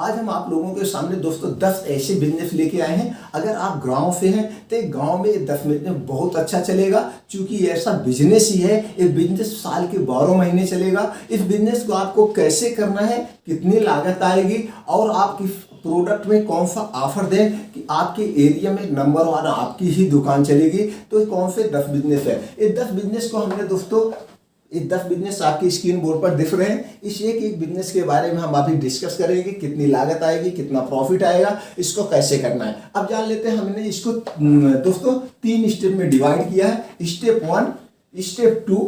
आज हम आप लोगों के सामने दोस्तों 10 ऐसे बिजनेस लेके आए हैं। अगर आप गांव से हैं तो गांव में 10 बिजनेस बहुत अच्छा चलेगा, क्योंकि ये ऐसा बिजनेस ही है। ये बिजनेस साल के 12 महीने चलेगा। इस बिजनेस को आपको कैसे करना है, कितनी लागत आएगी और आप किस प्रोडक्ट में कौन सा ऑफर दें कि आपके एरिया में नंबर 1 आपकी ही दुकान चलेगी। तो कौन से 10 बिजनेस है। ये 10 बिजनेस को हमने दोस्तों, ये 10 बिजनेस आपकी स्क्रीन बोर्ड पर दिख रहे हैं। इस एक बिजनेस के बारे में हम अभी डिस्कस करेंगे, कितनी लागत आएगी, कितना प्रॉफिट आएगा, इसको कैसे करना है। अब जान लेते हैं। हमने इसको दोस्तों 3 स्टेप में डिवाइड किया है। Step 1, step 2,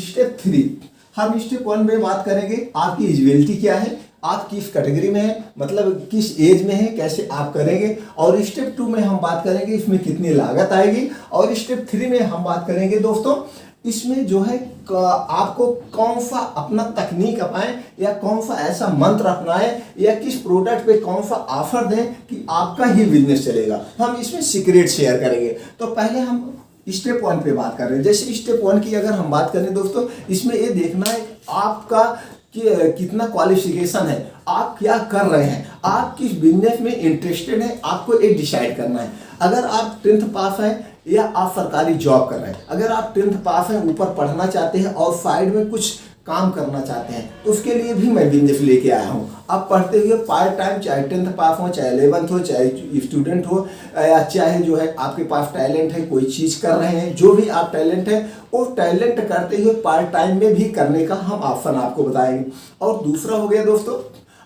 step 3। हम स्टेप 1 में बात करेंगे आपकी एलिजिबिलिटी क्या है, आप किस कैटेगरी में है, मतलब किस एज में है, कैसे आप करेंगे। और स्टेप 2 में हम बात करेंगे इसमें कितनी लागत आएगी। और स्टेप 3 में हम बात करेंगे दोस्तों इसमें जो है आपको कौन सा अपना तकनीक अपनाएं या कौन सा ऐसा मंत्र अपनाएं या किस प्रोडक्ट पे कौन सा ऑफर दें कि आपका ही बिजनेस चलेगा। हम इसमें सीक्रेट शेयर करेंगे। तो पहले हम स्टेप 1 पे बात कर रहे हैं। जैसे स्टेप 1 की अगर हम बात करें दोस्तों, इसमें ये देखना है आपका कि कितना क्वालिफिकेशन है, आप क्या कर रहे हैं, आप किस बिजनेस में इंटरेस्टेड हैं, आपको ये डिसाइड करना है। अगर आप 10th पास हैं या आप सरकारी जॉब कर रहे हैं, अगर आप 10th पास हैं, ऊपर पढ़ना चाहते हैं और साइड में कुछ काम करना चाहते हैं, तो उसके लिए भी मैं बिजनेस लेके आया हूँ। आप पढ़ते हुए पार्ट टाइम, चाहे 10th पास हो, चाहे 11th हो, चाहे स्टूडेंट हो, या चाहे जो है आपके पास टैलेंट है, कोई चीज़ कर रहे हैं, जो भी आप टैलेंट है वो टैलेंट करते हुए पार्ट टाइम में भी करने का हम ऑप्शन आपको बताएंगे। और दूसरा हो गया दोस्तों,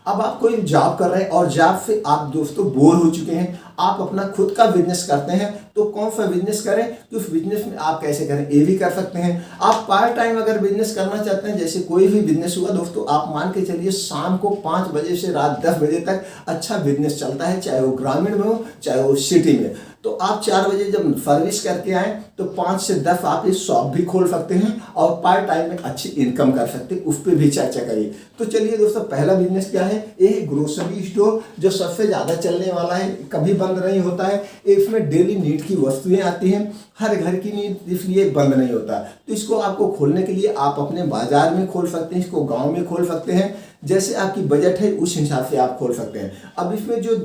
अब आप कोई जॉब कर रहे हैं और जॉब से आप दोस्तों बोर हो चुके हैं, आप अपना खुद का बिजनेस करते हैं, तो कौन सा बिजनेस करें, कि उस बिजनेस में आप कैसे करें, ये भी कर सकते हैं। आप पार्ट टाइम अगर बिजनेस करना चाहते हैं, जैसे कोई भी बिजनेस हुआ दोस्तों, आप मान के चलिए शाम को 5 बजे से रात 10 बजे तक अच्छा बिजनेस चलता है, चाहे वो ग्रामीण में हो चाहे वो सिटी में। तो आप 4 बजे जब सर्विस करके आए तो 5 से 10 आप इस शॉप भी खोल सकते हैं और पार्ट टाइम में अच्छी इनकम कर सकते हैं, उस पर भी चर्चा करिए। तो चलिए दोस्तों, पहला बिजनेस क्या है, ये ग्रोसरी स्टोर, जो सबसे ज़्यादा चलने वाला है, कभी बंद नहीं होता है। इसमें डेली नीड की वस्तुएं आती हैं, हर घर की नीड, इसलिए बंद नहीं होता। तो इसको आपको खोलने के लिए आप अपने बाजार में खोल सकते हैं, इसको गाँव में खोल सकते हैं, जैसे आपकी बजट है उस हिसाब से आप खोल सकते हैं। अब इसमें जो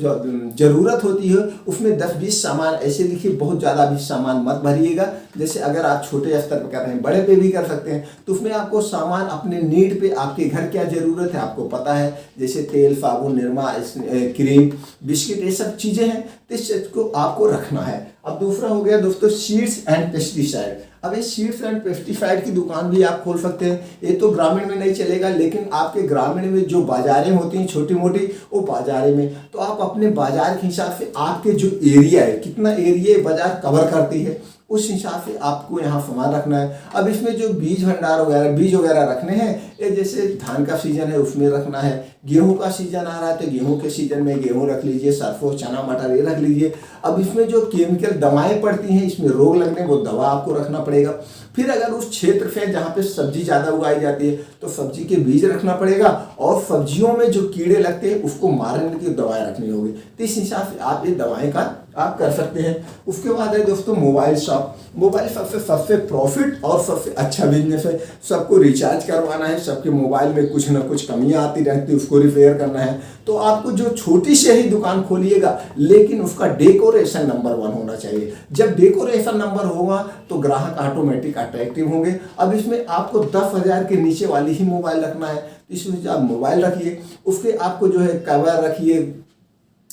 ज़रूरत होती है उसमें 10-20 सामान ऐसे लिखिए, बहुत ज़्यादा भी सामान मत भरिएगा। जैसे अगर आप छोटे स्तर पर कर रहे हैं, बड़े पे भी कर सकते हैं, तो उसमें आपको सामान अपने नीड पे, आपके घर क्या ज़रूरत है आपको पता है, जैसे तेल, साबुन, निरमा, क्रीम, बिस्किट, ये सब चीज़ें हैं, तो इस चीज़ को आपको रखना है। अब दूसरा हो गया दोस्तों सीड्स एंड पेस्टिसाइड। अब ये सीड्स एंड पेस्टिसाइड की दुकान भी आप खोल सकते हैं। ये तो ग्रामीण में नहीं चलेगा, लेकिन आपके ग्रामीण में जो बाजारें होती हैं छोटी मोटी, वो बाजारे में, तो आप अपने बाजार के हिसाब से आपके जो एरिया है, कितना एरिया बाजार कवर करती है, उस हिसाब से आपको यहाँ सामान रखना है। अब इसमें जो बीज भंडार वगैरह, बीज वगैरह रखने हैं, ये जैसे धान का सीजन है उसमें रखना है, गेहूं का सीजन आ रहा है तो गेहूं के सीजन में गेहूं रख लीजिए, सरसों, चना, मटर ये रख लीजिए। अब इसमें जो केमिकल दवाएं पड़ती हैं, इसमें रोग लगने, वो दवा आपको रखना पड़ेगा। फिर अगर उस क्षेत्र से जहाँ पे सब्जी ज़्यादा उगाई जाती है तो सब्जी के बीज रखना पड़ेगा, और सब्जियों में जो कीड़े लगते हैं उसको मारने की दवाएं रखनी होगी। तो इस हिसाब से आप ये दवाएं का आप कर सकते हैं। उसके बाद है दोस्तों मोबाइल शॉप। मोबाइल सबसे प्रॉफिट और सबसे अच्छा बिजनेस है। सबको रिचार्ज करवाना है, सबके मोबाइल में कुछ ना कुछ कमियां आती रहती है, उसको रिपेयर करना है। तो आपको जो छोटी से ही दुकान खोलिएगा, लेकिन उसका डेकोरेशन नंबर 1 होना चाहिए। जब डेकोरेशन नंबर होगा तो ग्राहक ऑटोमेटिक अट्रैक्टिव होंगे। अब इसमें आपको 10,000 के नीचे वाली ही मोबाइल रखना है, इसमें आप मोबाइल रखिए, उसके आपको जो है कवर रखिए,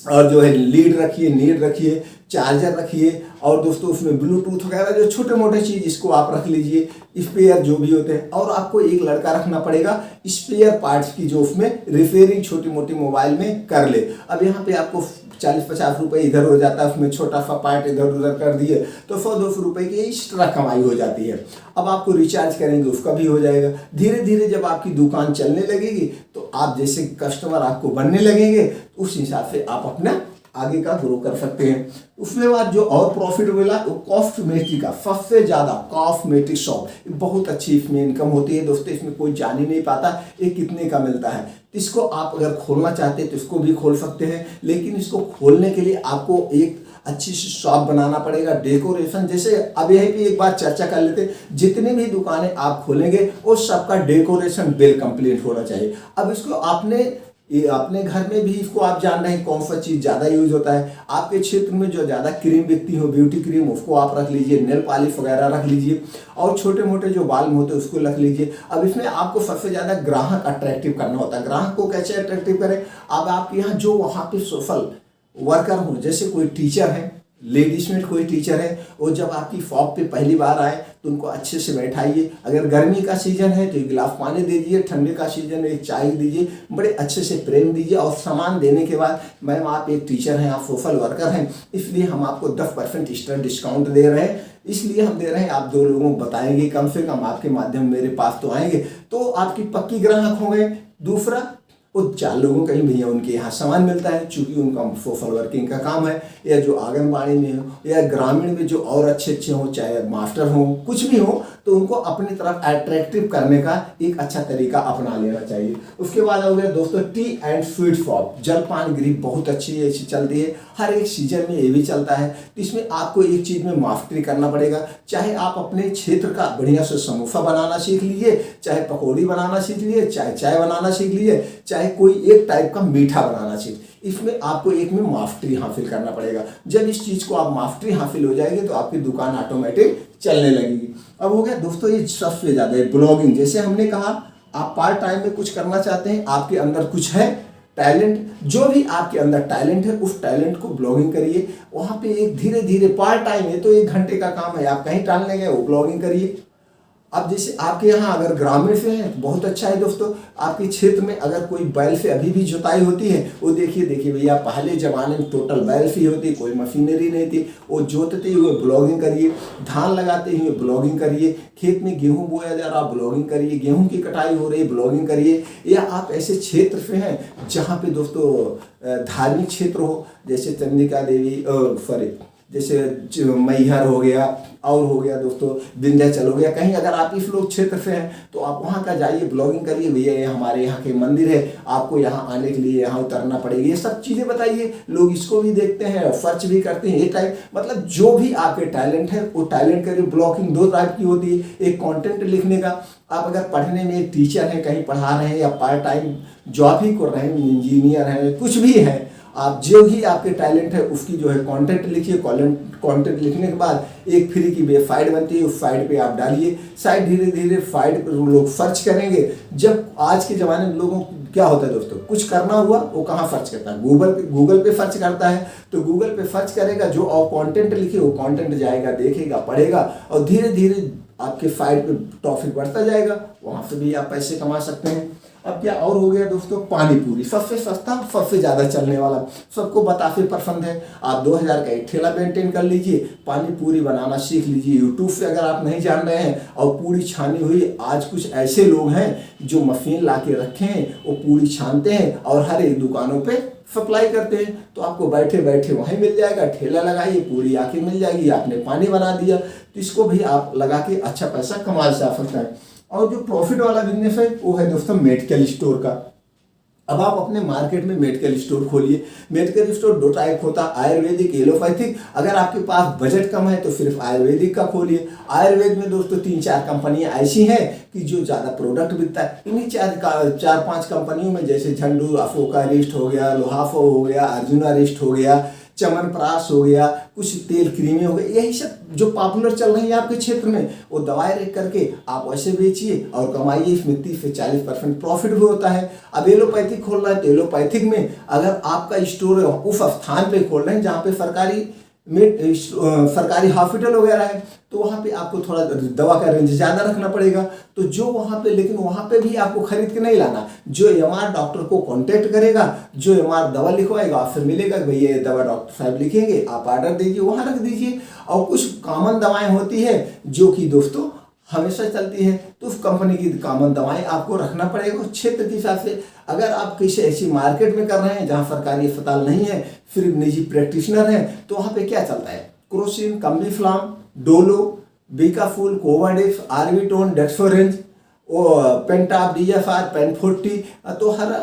और जो है लीड रखिए, नीड रखिए, चार्जर रखिए, और दोस्तों उसमें ब्लूटूथ वगैरह जो छोटे मोटे चीज़, इसको आप रख लीजिए, स्पेयर जो भी होते हैं। और आपको एक लड़का रखना पड़ेगा स्पेयर पार्ट्स की, जो उसमें रिपेयरिंग छोटी मोटी मोबाइल में कर ले। अब यहाँ पे आपको 40-50 रुपये इधर हो जाता है, उसमें छोटा सा पार्ट इधर उधर कर दिए तो 100-200 रुपये की एक्स्ट्रा कमाई हो जाती है। अब आपको रिचार्ज करेंगे उसका भी हो जाएगा। धीरे धीरे जब आपकी दुकान चलने लगेगी तो आप जैसे कस्टमर आपको बनने लगेंगे, उस हिसाब से आप अपना आगे का ग्रो कर सकते हैं। उसके बाद जो और प्रॉफिट मिला वो कॉस्मेटिक का, सबसे ज़्यादा कॉस्मेटिक शॉप, बहुत अच्छी इसमें इनकम होती है दोस्तों। इसमें कोई जान ही नहीं पाता ये कितने का मिलता है। इसको आप अगर खोलना चाहते हैं तो इसको भी खोल सकते हैं, लेकिन इसको खोलने के लिए आपको एक अच्छी सी शॉप बनाना पड़ेगा। डेकोरेशन, जैसे अब यहीं पे एक बार चर्चा कर लेते हैं, जितनी भी दुकानें आप खोलेंगे वो सबका डेकोरेशन बिल कंप्लीट होना चाहिए। अब इसको आपने ये अपने घर में भी इसको आप जान रहे हैं कौन सा चीज़ ज़्यादा यूज होता है। आपके क्षेत्र में जो ज़्यादा क्रीम बिकती हो, ब्यूटी क्रीम, उसको आप रख लीजिए, नेल पॉलिश वगैरह रख लीजिए, और छोटे मोटे जो बाल में होते हैं उसको रख लीजिए। अब इसमें आपको सबसे ज़्यादा ग्राहक अट्रैक्टिव करना होता है। ग्राहक को कैसे अट्रैक्टिव करें? अब आपके यहाँ जो वहाँ पे सोशल वर्कर हो, जैसे कोई टीचर है, लेडीज में कोई टीचर है, वो जब आपकी शॉप पे पहली बार आए तो उनको अच्छे से बैठाइए। अगर गर्मी का सीजन है तो एक गिलास पानी दे दीजिए, ठंडे का सीजन है एक चाय दीजिए, बड़े अच्छे से प्रेम दीजिए। और सामान देने के बाद, मैम आप एक टीचर हैं, आप सोशल वर्कर हैं, इसलिए हम आपको 10% एक्स्ट्रा डिस्काउंट दे रहे हैं, इसलिए हम दे रहे हैं। आप 2 लोगों को बताएंगे, कम से कम आपके माध्यम मेरे पास तो आएंगे, तो आपकी पक्की ग्राहक हो गए। दूसरा, वो 4 लोगों का ही भैया उनके यहाँ सामान मिलता है, चूंकि उनका सोशल वर्किंग का काम है, या जो आंगनबाड़ी में हो या ग्रामीण में जो और अच्छे अच्छे हों, चाहे मास्टर हों, कुछ भी हो, तो उनको अपनी तरफ अट्रैक्टिव करने का एक अच्छा तरीका अपना लेना चाहिए। उसके बाद हो गया दोस्तों टी एंड स्वीट शॉप। जलपान गृह बहुत अच्छी चलती है, हर एक सीजन में ये भी चलता है। तो इसमें आपको एक चीज़ में मास्टरी करना पड़ेगा, चाहे आप अपने क्षेत्र का बढ़िया से समोसा बनाना सीख लीजिए, चाहे पकौड़ी बनाना सीख लीजिए, चाहे चाय बनाना सीख लीजिए, चाहे कोई एक टाइप का मीठा बनाना सीख, इसमें आपको एक में मास्टरी हासिल करना पड़ेगा। जब इस चीज़ को आप मास्टरी हासिल हो जाएगी तो आपकी दुकान ऑटोमेटिक चलने लगेगी। अब हो गया दोस्तों ये सबसे ज़्यादा है ब्लॉगिंग। जैसे हमने कहा, आप पार्ट टाइम में कुछ करना चाहते हैं, आपके अंदर कुछ है टैलेंट, जो भी आपके अंदर टैलेंट है उस टैलेंट को ब्लॉगिंग करिए। वहाँ पे एक धीरे धीरे पार्ट टाइम है तो 1 घंटे का काम है, आप कहीं टालने गए वो ब्लॉगिंग करिए। अब जैसे आपके यहाँ अगर ग्रामीण से है तो बहुत अच्छा है दोस्तों। आपके क्षेत्र में अगर कोई बैल से अभी भी जुताई होती है, वो देखिए भैया, पहले ज़माने में टोटल बैल से होती, कोई मशीनरी नहीं थी, वो जोतते हुए ब्लॉगिंग करिए, धान लगाते हुए ब्लॉगिंग करिए, खेत में गेहूं बोया जा रहा ब्लॉगिंग करिए, गेहूं की कटाई हो रही ब्लॉगिंग करिए। या आप ऐसे क्षेत्र से हैं जहाँ पे दोस्तों धार्मिक क्षेत्र हो, जैसे चंडिका देवी, सॉरी, जैसे मैहर हो गया, और हो गया दोस्तों विंध्याचल हो गया, कहीं अगर आप इस लोग क्षेत्र से हैं तो आप वहाँ का जाइए, ब्लॉगिंग करिए, भैया ये हमारे यहाँ के मंदिर है, आपको यहाँ आने के लिए यहाँ उतरना पड़ेगा, ये सब चीज़ें बताइए। लोग इसको भी देखते हैं, सर्च भी करते हैं। ये टाइप मतलब जो भी आपके टैलेंट है वो टैलेंट करिए। ब्लॉगिंग 2 टाइप की होती है, एक कंटेंट लिखने का, आप अगर पढ़ने में एक टीचर हैं, कहीं पढ़ा रहे हैं, या पार्ट टाइम जॉब ही कर रहे हैं, इंजीनियर हैं, कुछ भी हैं, आप जो भी आपके टैलेंट है उसकी जो है कंटेंट लिखिए। कंटेंट लिखने के बाद एक फ्री की वेबसाइट बनती है, उस साइट पे आप डालिए, साइट धीरे धीरे साइट पर लोग सर्च करेंगे। जब आज के ज़माने में लोगों को क्या होता है दोस्तों, कुछ करना हुआ वो कहाँ सर्च करता है, गूगल पे सर्च करता है। तो गूगल पे सर्च करेगा, जो और कंटेंट लिखे वो कंटेंट जाएगा, देखेगा, पढ़ेगा, और धीरे धीरे आपके साइट पे टॉपिक बढ़ता जाएगा, वहाँ से भी आप पैसे कमा सकते हैं। अब क्या और हो गया दोस्तों, पानी पूरी, सबसे सस्ता, सबसे ज़्यादा चलने वाला, सबको बताते पसंद है। आप 2000 का एक ठेला मेंटेन कर लीजिए, पानी पूरी बनाना सीख लीजिए यूट्यूब से, अगर आप नहीं जान रहे हैं। और पूरी छानी हुई, आज कुछ ऐसे लोग हैं जो मशीन ला के रखे हैं, वो पूरी छानते हैं और हर एक दुकानों पे सप्लाई करते हैं। तो आपको बैठे बैठे वहीं मिल जाएगा, ठेला लगाइए, पूरी आके मिल जाएगी, आपने पानी बना दिया। तो इसको भी आप लगा के अच्छा पैसा कमा जा सकता है। और जो प्रॉफिट वाला बिजनेस है वो है दोस्तों मेडिकल स्टोर का। अब आप अपने मार्केट में मेडिकल स्टोर खोलिए। मेडिकल स्टोर 2 टाइप होता है, आयुर्वेदिक, एलोपैथिक। अगर आपके पास बजट कम है तो सिर्फ आयुर्वेदिक का खोलिए। आयुर्वेद में दोस्तों 3-4 कंपनियां ऐसी हैं कि जो ज़्यादा प्रोडक्ट बिकता है। इन्हीं 4-5 कंपनियों में, जैसे झंडू, अशोका रिस्ट हो गया, लोहाफो हो गया, अर्जुना रिस्ट हो गया, चमनप्राश हो गया, कुछ तेल क्रीमें हो गए, यही सब जो पॉपुलर चल रही है आपके क्षेत्र में, वो दवाएं रख करके आप वैसे बेचिए और कमाइए। इसमें 30 से 40% प्रॉफिट भी होता है। अब एलोपैथिक खोल रहा है तो एलोपैथिक में अगर आपका स्टोर उस स्थान पे खोल रहे हैं जहाँ पे सरकारी हॉस्पिटल वगैरह है, तो वहाँ पे आपको थोड़ा दवा का रेंज ज़्यादा रखना पड़ेगा। तो जो वहाँ पे, लेकिन वहाँ पे भी आपको खरीद के नहीं लाना, जो एमआर डॉक्टर को कांटेक्ट करेगा, जो एमआर दवा लिखवाएगा, आपसे मिलेगा, भैया ये दवा डॉक्टर साहब लिखेंगे, आप ऑर्डर दीजिए, वहाँ रख दीजिए। और कुछ कॉमन दवाएं होती है जो कि दोस्तों हमेशा चलती है, तो उस कंपनी की कॉमन दवाएं आपको रखना पड़ेगा उस क्षेत्र के हिसाब से। अगर आप किसी ऐसी मार्केट में कर रहे हैं जहां सरकारी अस्पताल नहीं है, सिर्फ निजी प्रैक्टिशनर हैं, तो वहां पे क्या चलता है, क्रोसिन, कम्बीफ्लाम, डोलो, बीकाफुल, कोवाडेक्स, आर्बिटोन, डेक्सोरेंज, पेंटाप, डीएफआर, पेन40, तो हर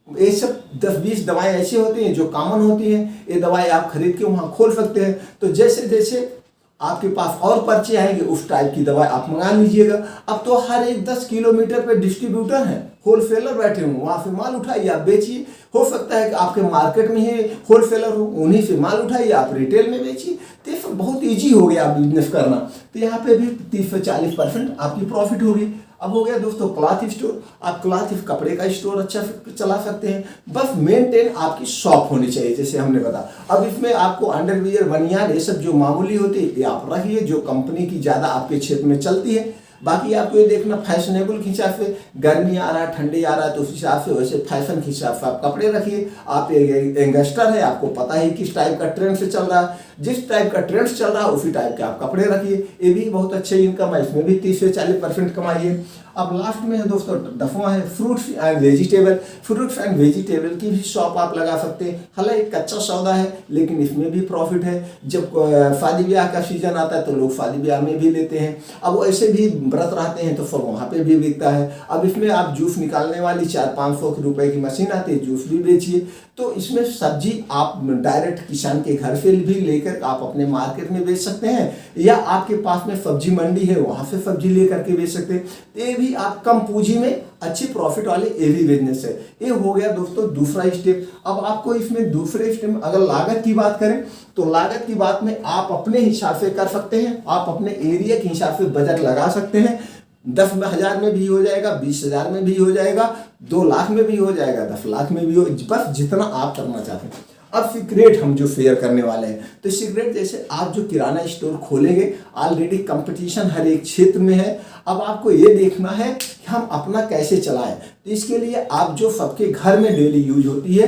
ये सब 10-20 दवाएं ऐसी होती हैं जो कॉमन होती हैं। ये दवाएं आप खरीद के वहाँ खोल सकते हैं। तो जैसे जैसे आपके पास और पर्चे आएंगे उस टाइप की दवाई आप मंगा लीजिएगा। अब तो हर एक 10 किलोमीटर पे डिस्ट्रीब्यूटर हैं, होलसेलर बैठे हुए, वहाँ से माल उठाइए, आप बेचिए। हो सकता है कि आपके मार्केट में ही होलसेलर हो, उन्हीं से माल उठाइए, आप रिटेल में बेचिए, तो ये सब बहुत ईजी हो गया बिजनेस करना। तो यहाँ पे भी 30 से 40% आपकी प्रॉफिट होगी। अब हो गया दोस्तों क्लॉथ स्टोर। आप क्लॉथ कपड़े का स्टोर अच्छा चला सकते हैं, बस मेंटेन आपकी शॉप होनी चाहिए जैसे हमने बताया। अब इसमें आपको अंडरवियर, बनियान, ये सब जो मामूली होती है ये आप रखिए, जो कंपनी की ज़्यादा आपके क्षेत्र में चलती है। बाकी आपको ये देखना फैशनेबल के हिसाब से, गर्मी आ रहा है, ठंडी आ रहा है, तो उस हिसाब से वैसे फैशन के हिसाब से आप कपड़े रखिए। आप यंगस्टर है, आपको पता है किस टाइप का ट्रेंड से चल रहा है, जिस टाइप का ट्रेंड चल रहा है उसी टाइप के आप कपड़े रखिए। ये भी बहुत अच्छी इनकम है, इसमें भी 30 से 40% कमाइए। अब लास्ट में है दोस्तों 10वां है fruits and vegetable. Fruits and vegetable की भी शॉप आप लगा सकते हैं। हालांकि कच्चा सौदा है लेकिन इसमें भी प्रॉफिट है। जब शादी ब्याह का सीजन आता है तो लोग शादी ब्याह में भी लेते हैं। अब ऐसे भी व्रत रहते हैं तो फिर वहाँ पे भी बिकता है। अब इसमें आप जूस निकालने वाली 400-500 रुपए की मशीन आती है, जूस भी बेचिए। तो इसमें सब्जी आप डायरेक्ट किसान के घर से भी लेकर आप अपने मार्केट में बेच सकते हैं, या आपके पास में सब्जी मंडी है वहाँ से सब्जी लेकर के बेच सकते हैं। तो ये भी आप कम पूंजी में अच्छी प्रॉफिट वाले ये भी बिजनेस है। ये हो गया दोस्तों दूसरा स्टेप। अब आपको इसमें दूसरे स्टेप में अगर लागत की बात करें तो लागत की बात में आप अपने हिसाब से कर सकते हैं। आप अपने एरिया के हिसाब से बजट लगा सकते हैं। 10,000 में भी हो जाएगा, 20,000 में भी हो जाएगा, 2 लाख में भी हो जाएगा, 10 लाख में भी हो, बस जितना आप करना चाहते हैं। अब सीक्रेट हम जो शेयर करने वाले हैं, तो सीक्रेट जैसे आप जो किराना स्टोर खोलेंगे, ऑलरेडी कंपटीशन हर एक क्षेत्र में है। अब आपको ये देखना है कि हम अपना कैसे चलाएं। तो इसके लिए आप जो सबके घर में डेली यूज होती है,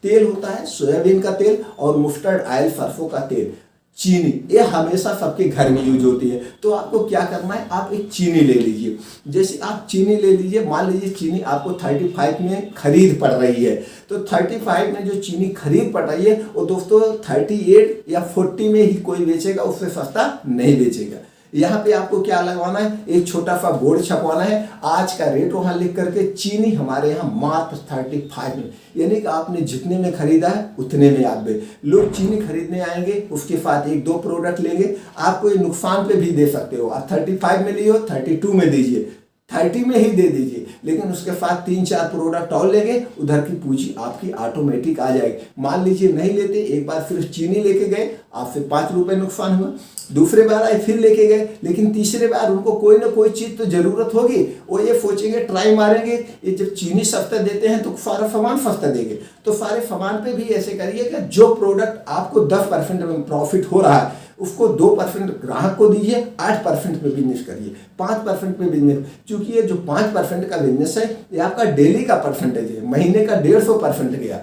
तेल होता है सोयाबीन का तेल और मस्टर्ड ऑयल, सरसों का तेल, चीनी, ये हमेशा सबके घर में यूज होती है। तो आपको क्या करना है, आप एक चीनी ले लीजिए। जैसे आप चीनी ले लीजिए, मान लीजिए चीनी आपको 35 में खरीद पड़ रही है, तो 35 में जो चीनी खरीद पड़ रही है वो दोस्तों 38 या 40 में ही कोई बेचेगा, उससे सस्ता नहीं बेचेगा। यहाँ पे आपको क्या लगवाना है, एक छोटा सा बोर्ड छपवाना है, आज का रेट वहां लिख करके, चीनी हमारे यहाँ मात्र 35 में, यानी कि आपने जितने में खरीदा है उतने में आप लोग चीनी खरीदने आएंगे, उसके साथ 1-2 प्रोडक्ट लेंगे, आपको ये नुकसान पे भी दे सकते हो। आप 35 में लिए हो, 32 में दीजिए, 30 में ही दे दीजिए, लेकिन उसके साथ 3-4 प्रोडक्ट और लेंगे, उधर की पूंजी आपकी ऑटोमेटिक आ जाएगी। मान लीजिए नहीं लेते, एक बार फिर चीनी लेके गए, आपसे 5 रुपए नुकसान हुआ, दूसरे बार आए फिर लेके गए, लेकिन तीसरे बार उनको कोई ना कोई चीज तो जरूरत होगी, वो ये सोचेंगे, ट्राई मारेंगे, ये जब चीनी सस्ता देते हैं तो सारा सामान सस्ता देंगे। तो सारे सामान पे भी ऐसे करिए कि जो प्रोडक्ट आपको 10% में प्रॉफिट हो रहा है उसको 2% ग्राहक को दीजिए, 8% में बिजनेस करिए, 5% में बिजनेस, क्योंकि ये जो 5% का बिजनेस है ये आपका डेली का परसेंटेज है, महीने का 150% गया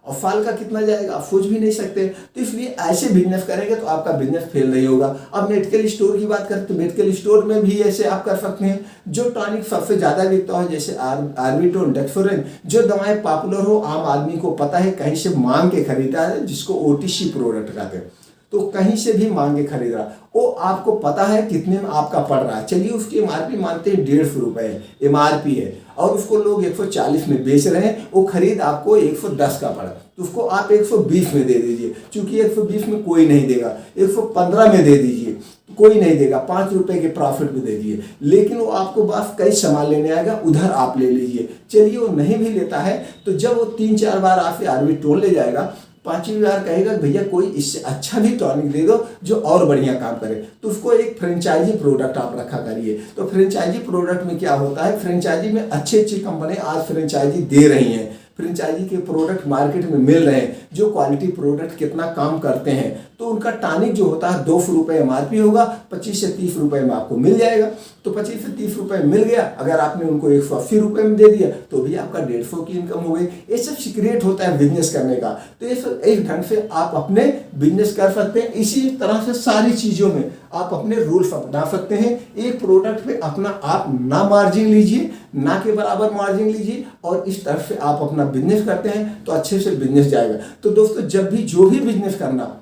और साल का कितना जाएगा आप सोच भी नहीं सकते। तो इसलिए ऐसे बिजनेस करेंगे तो आपका बिजनेस फेल नहीं होगा। अब मेडिकल स्टोर की बात करें तो मेडिकल स्टोर में भी ऐसे आप कर सकते हैं। जो टॉनिक सबसे ज़्यादा बिकता हो जैसे आर्बिटोन, डेक्सोरेन, जो दवाएं पॉपुलर हो, आम आदमी को पता है, कहीं से मांग के खरीदा है, जिसको OTC प्रोडक्ट कहते हैं, तो कहीं से भी मांग के खरीद रहा, वो आपको पता है कितने में आपका पड़ रहा है। चलिए उसकी MRP मानते हैं 150 रुपये MRP है और उसको लोग 140 में बेच रहे हैं, वो खरीद आपको 110 का पड़ा, तो उसको आप 120 में दे दीजिए, क्योंकि 120 में कोई नहीं देगा, 115 में दे दीजिए, कोई नहीं देगा, 5 रुपए के प्रॉफिट में दे दीजिए, लेकिन वो आपको बस कई सामान लेने आएगा, उधर आप ले लीजिए। चलिए वो नहीं भी लेता है तो जब वो 3-4 बार आपसे आर्बिटोन ले जाएगा, 5वीं बार कहेगा भैया कोई इससे अच्छा भी टॉनिक दे दो जो और बढ़िया काम करे, तो उसको एक फ्रेंचाइजी प्रोडक्ट आप रखा करिए। तो फ्रेंचाइजी प्रोडक्ट में क्या होता है, फ्रेंचाइजी में अच्छी अच्छी कंपनी आज फ्रेंचाइजी दे रही हैं, फ्रेंचाइजी के प्रोडक्ट मार्केट में मिल रहे हैं, जो क्वालिटी प्रोडक्ट कितना काम करते हैं। तो उनका टॉनिक जो होता है 200 रुपये MRP होगा, 25 से 30 रुपये में आपको मिल जाएगा। तो 25 से 30 रुपये मिल गया, अगर आपने उनको 180 रुपये में दे दिया तो भी आपका 150 की इनकम हो गई। ये सब सीक्रेट होता है बिजनेस करने का। तो ये सब एक ढंग से आप अपने बिजनेस कर सकते हैं। इसी तरह से सारी चीज़ों में आप अपने रूल्स अपना सकते हैं। एक प्रोडक्ट पे अपना आप ना मार्जिन लीजिए, ना के बराबर मार्जिन लीजिए, और इस तरह से आप अपना बिजनेस करते हैं तो अच्छे से बिजनेस जाएगा। तो दोस्तों जब भी जो भी बिजनेस करना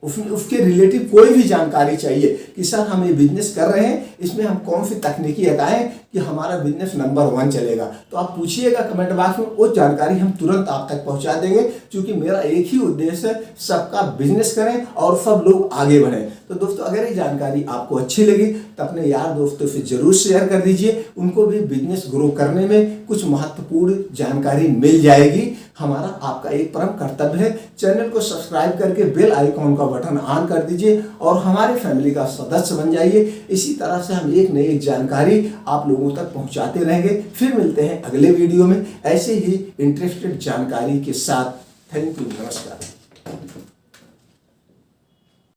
उसके रिलेटिव कोई भी जानकारी चाहिए कि सर हम ये बिजनेस कर रहे हैं, इसमें हम कौन सी तकनीकी लगाएं कि हमारा बिजनेस नंबर 1 चलेगा, तो आप पूछिएगा कमेंट बॉक्स में, वो जानकारी हम तुरंत आप तक पहुंचा देंगे। क्योंकि मेरा एक ही उद्देश्य है, सबका बिजनेस करें और सब लोग आगे बढ़ें। तो दोस्तों अगर ये जानकारी आपको अच्छी लगी तो अपने यार दोस्तों से जरूर शेयर कर दीजिए, उनको भी बिजनेस ग्रो करने में कुछ महत्वपूर्ण जानकारी मिल जाएगी। हमारा आपका एक परम कर्तव्य है, चैनल को सब्सक्राइब करके बेल आइकॉन का बटन ऑन कर दीजिए और हमारे फैमिली का सदस्य बन जाइए। इसी तरह से हम एक नई जानकारी आप लोगों तक पहुंचाते रहेंगे। फिर मिलते हैं अगले वीडियो में ऐसे ही इंटरेस्टेड जानकारी के साथ। थैंक यू, नमस्कार।